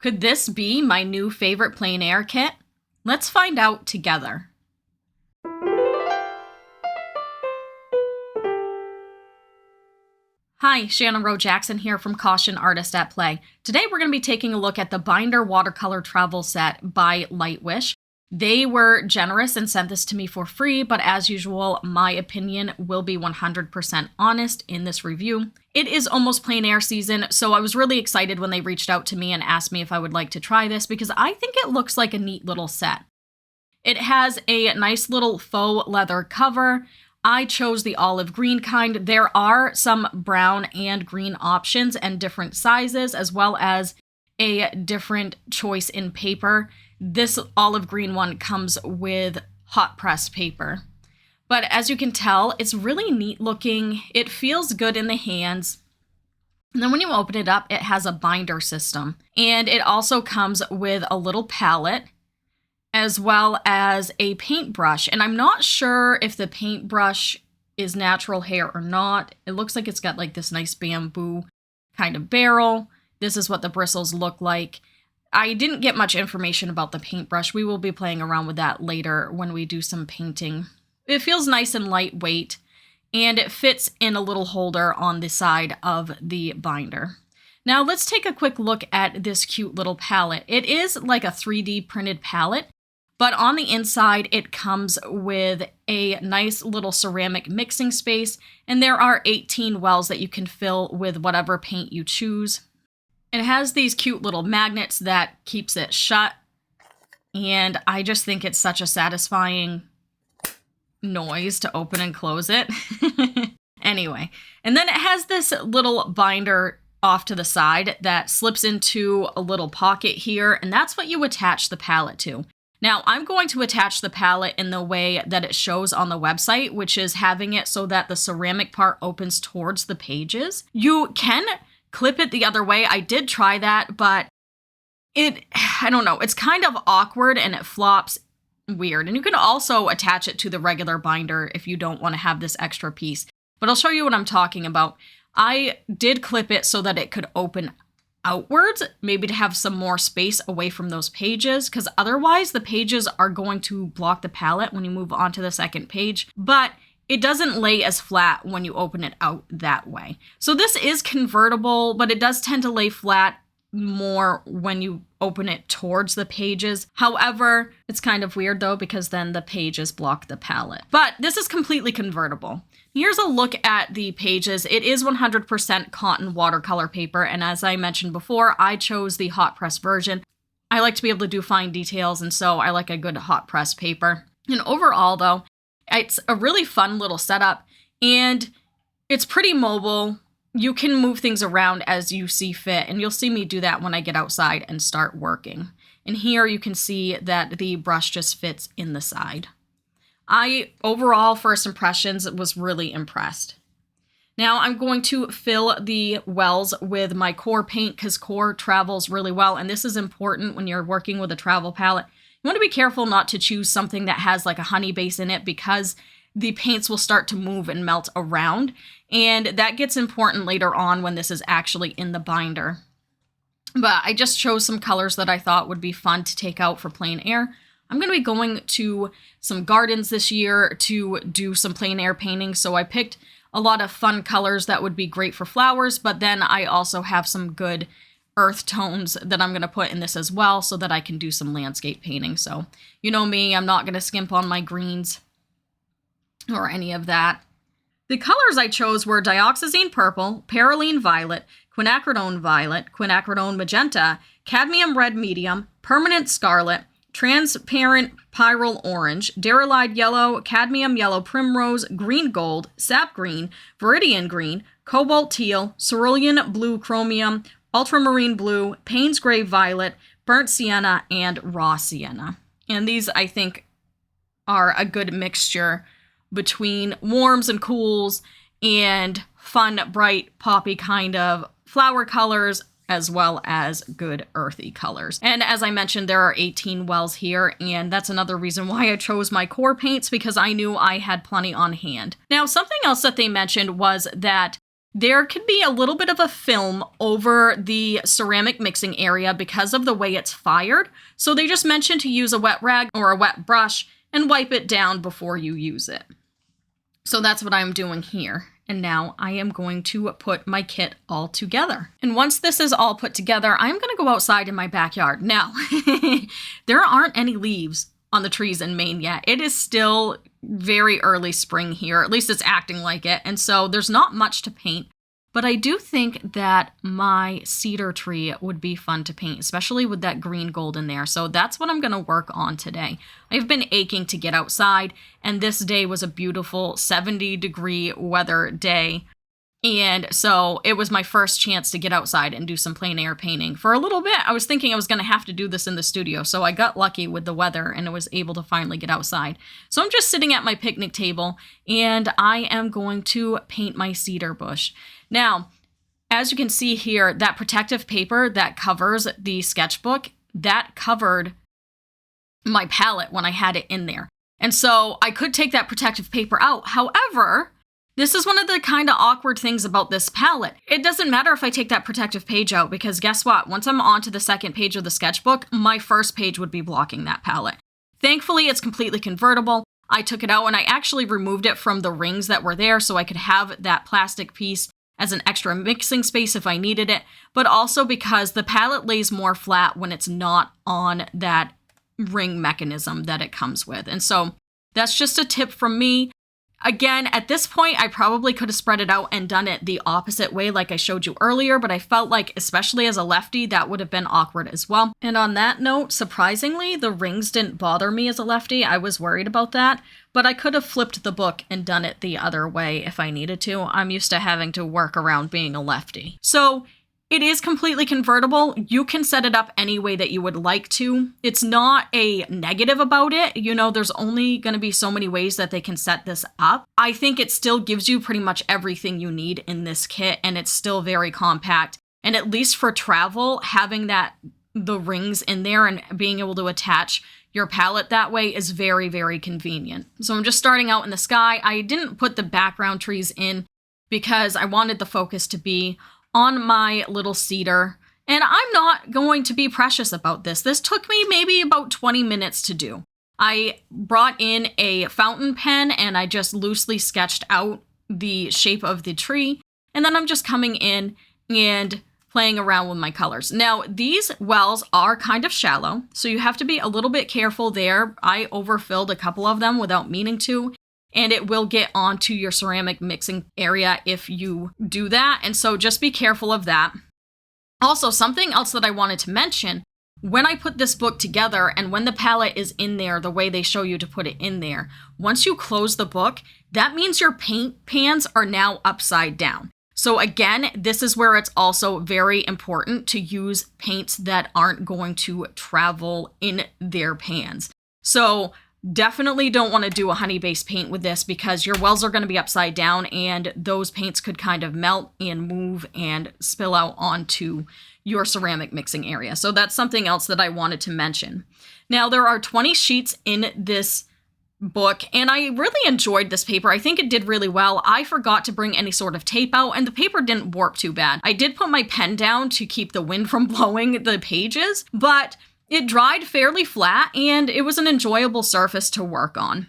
Could this be my new favorite plein air kit? Let's find out together. Hi, Shannon Rowe Jackson here from Caution Artist at Play. Today we're going to be taking a look at the Binder Watercolor Travel Set by Lightwish. They were generous and sent this to me for free, but as usual, my opinion will be 100% honest in this review. It is almost plein air season, so I was really excited when they reached out to me and asked me if I would like to try this because I think it looks like a neat little set. It has a nice little faux leather cover. I chose the olive green kind. There are some brown and green options and different sizes, as well as a different choice in paper. This olive green one comes with hot press paper. But as you can tell, it's really neat looking. It feels good in the hands. And then when you open it up, it has a binder system. And it also comes with a little palette, as well as a paintbrush. And I'm not sure if the paintbrush is natural hair or not. It looks like it's got like this nice bamboo kind of barrel. This is what the bristles look like. I didn't get much information about the paintbrush. We will be playing around with that later when we do some painting. It feels nice and lightweight, and it fits in a little holder on the side of the binder. Now let's take a quick look at this cute little palette. It is like a 3D printed palette, but on the inside it comes with a nice little ceramic mixing space, and there are 18 wells that you can fill with whatever paint you choose. It has these cute little magnets that keeps it shut, and I just think it's such a satisfying noise to open and close it. Anyway, and then it has this little binder off to the side that slips into a little pocket here, and that's what you attach the palette to. Now, I'm going to attach the palette in the way that it shows on the website, which is having it so that the ceramic part opens towards the pages. You can clip it the other way. I did try that, but I don't know, it's kind of awkward and it flops weird. And you can also attach it to the regular binder if you don't want to have this extra piece. But I'll show you what I'm talking about. I did clip it so that it could open outwards, maybe to have some more space away from those pages, because otherwise the pages are going to block the palette when you move on to the second page. But it doesn't lay as flat when you open it out that way. So this is convertible, but it does tend to lay flat more when you open it towards the pages. However, it's kind of weird though, because then the pages block the palette. But this is completely convertible. Here's a look at the pages. It is 100% cotton watercolor paper, and as I mentioned before, I chose the hot press version. I like to be able to do fine details, and so I like a good hot press paper. And overall though, it's a really fun little setup, and it's pretty mobile. You can move things around as you see fit, and you'll see me do that when I get outside and start working. And here you can see that the brush just fits in the side. Overall, first impressions, was really impressed. Now I'm going to fill the wells with my core paint because core travels really well, and this is important when you're working with a travel palette. You want to be careful not to choose something that has like a honey base in it because the paints will start to move and melt around. And that gets important later on when this is actually in the binder. But I just chose some colors that I thought would be fun to take out for plein air. I'm going to be going to some gardens this year to do some plein air painting. So I picked a lot of fun colors that would be great for flowers. But then I also have some good earth tones that I'm going to put in this as well so that I can do some landscape painting. So you know me, I'm not going to skimp on my greens or any of that. The colors I chose were dioxazine purple, perylene violet, quinacridone magenta, cadmium red medium, permanent scarlet, transparent pyrrole orange, derylide yellow, cadmium yellow primrose, green gold, sap green, viridian green, cobalt teal, cerulean blue chromium, ultramarine blue, Payne's gray violet, burnt sienna, and raw sienna. And these, I think, are a good mixture between warms and cools and fun, bright, poppy kind of flower colors, as well as good earthy colors. And as I mentioned, there are 18 wells here, and that's another reason why I chose my core paints, because I knew I had plenty on hand. Now, something else that they mentioned was that there could be a little bit of a film over the ceramic mixing area because of the way it's fired. So they just mentioned to use a wet rag or a wet brush and wipe it down before you use it. So that's what I'm doing here. And now I am going to put my kit all together. And once this is all put together, I'm going to go outside in my backyard. Now, there aren't any leaves on the trees in Maine yet. It is still very early spring here. At least it's acting like it. And so there's not much to paint. But I do think that my cedar tree would be fun to paint, especially with that green gold in there. So that's what I'm going to work on today. I've been aching to get outside, and this day was a beautiful 70-degree weather day. And so it was my first chance to get outside and do some plein air painting. For a little bit, I was thinking I was going to have to do this in the studio, so I got lucky with the weather and I was able to finally get outside. So I'm just sitting at my picnic table, and I am going to paint my cedar bush. Now, as you can see here, that protective paper that covers the sketchbook, that covered my palette when I had it in there. And so I could take that protective paper out. However, this is one of the kind of awkward things about this palette. It doesn't matter if I take that protective page out, because guess what? Once I'm on to the second page of the sketchbook, my first page would be blocking that palette. Thankfully, it's completely convertible. I took it out and I actually removed it from the rings that were there so I could have that plastic piece as an extra mixing space if I needed it, but also because the palette lays more flat when it's not on that ring mechanism that it comes with. And so that's just a tip from me. Again, at this point, I probably could have spread it out and done it the opposite way like I showed you earlier, but I felt like, especially as a lefty, that would have been awkward as well. And on that note, surprisingly, the rings didn't bother me as a lefty. I was worried about that, but I could have flipped the book and done it the other way if I needed to. I'm used to having to work around being a lefty. So it is completely convertible. You can set it up any way that you would like to. It's not a negative about it. You know, there's only going to be so many ways that they can set this up. I think it still gives you pretty much everything you need in this kit, and it's still very compact. And at least for travel, having the rings in there and being able to attach your palette that way is very, very convenient. So I'm just starting out in the sky. I didn't put the background trees in because I wanted the focus to be on my little cedar. And I'm not going to be precious about this. This took me maybe about 20 minutes to do. I brought in a fountain pen and I just loosely sketched out the shape of the tree. And then I'm just coming in and playing around with my colors. Now, these wells are kind of shallow, so you have to be a little bit careful there. I overfilled a couple of them without meaning to, and it will get onto your ceramic mixing area if you do that. And so just be careful of that. Also, something else that I wanted to mention, when I put this book together and when the palette is in there, the way they show you to put it in there, once you close the book, that means your paint pans are now upside down. So again, this is where it's also very important to use paints that aren't going to travel in their pans. So definitely don't want to do a honey-based paint with this because your wells are going to be upside down and those paints could kind of melt and move and spill out onto your ceramic mixing area. So that's something else that I wanted to mention. Now, there are 20 sheets in this book, and I really enjoyed this paper. I think it did really well. I forgot to bring any sort of tape out, and the paper didn't warp too bad. I did put my pen down to keep the wind from blowing the pages, but it dried fairly flat, and it was an enjoyable surface to work on.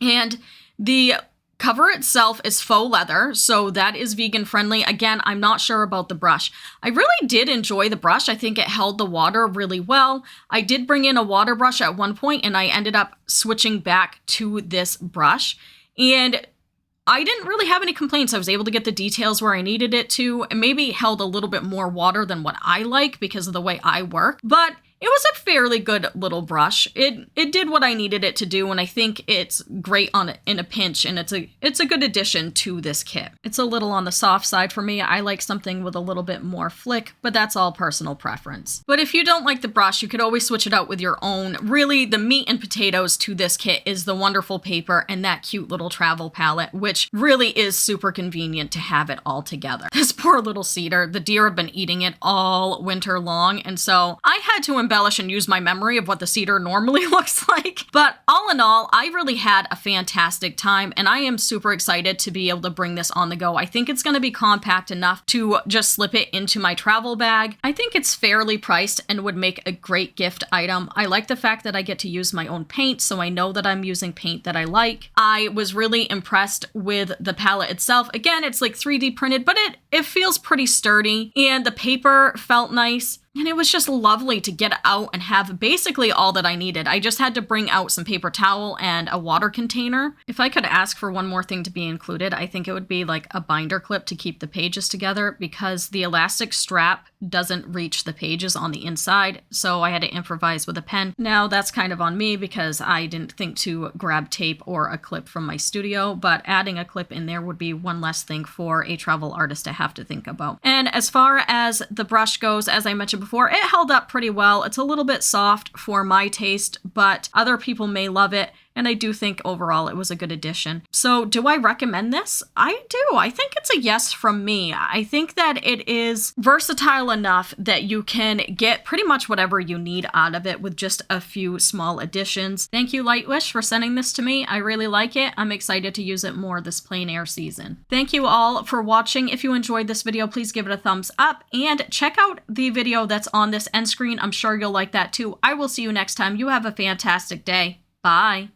And the cover itself is faux leather, so that is vegan friendly. Again, I'm not sure about the brush. I really did enjoy the brush. I think it held the water really well. I did bring in a water brush at one point, and I ended up switching back to this brush. And I didn't really have any complaints. I was able to get the details where I needed it to. It maybe held a little bit more water than what I like because of the way I work, but it was a fairly good little brush. It did what I needed it to do, and I think it's great in a pinch, and it's a good addition to this kit. It's a little on the soft side for me. I like something with a little bit more flick, but that's all personal preference. But if you don't like the brush, you could always switch it out with your own. Really, the meat and potatoes to this kit is the wonderful paper and that cute little travel palette, which really is super convenient to have it all together. This poor little cedar, the deer have been eating it all winter long, and so I had to embellish embellish and use my memory of what the cedar normally looks like. But all in all, I really had a fantastic time, and I am super excited to be able to bring this on the go. I think it's going to be compact enough to just slip it into my travel bag. I think it's fairly priced and would make a great gift item. I like the fact that I get to use my own paint, so I know that I'm using paint that I like. I was really impressed with the palette itself. Again, it's like 3D printed, but it feels pretty sturdy, and the paper felt nice. And it was just lovely to get out and have basically all that I needed. I just had to bring out some paper towel and a water container. If I could ask for one more thing to be included, I think it would be like a binder clip to keep the pages together, because the elastic strap doesn't reach the pages on the inside, so I had to improvise with a pen. Now that's kind of on me because I didn't think to grab tape or a clip from my studio, but adding a clip in there would be one less thing for a travel artist to have to think about. And as far as the brush goes, as I mentioned before, it held up pretty well. It's a little bit soft for my taste, but other people may love it. And I do think overall it was a good addition. So do I recommend this? I do. I think it's a yes from me. I think that it is versatile enough that you can get pretty much whatever you need out of it with just a few small additions. Thank you, Lightwish, for sending this to me. I really like it. I'm excited to use it more this plein air season. Thank you all for watching. If you enjoyed this video, please give it a thumbs up and check out the video that's on this end screen. I'm sure you'll like that too. I will see you next time. You have a fantastic day. Bye.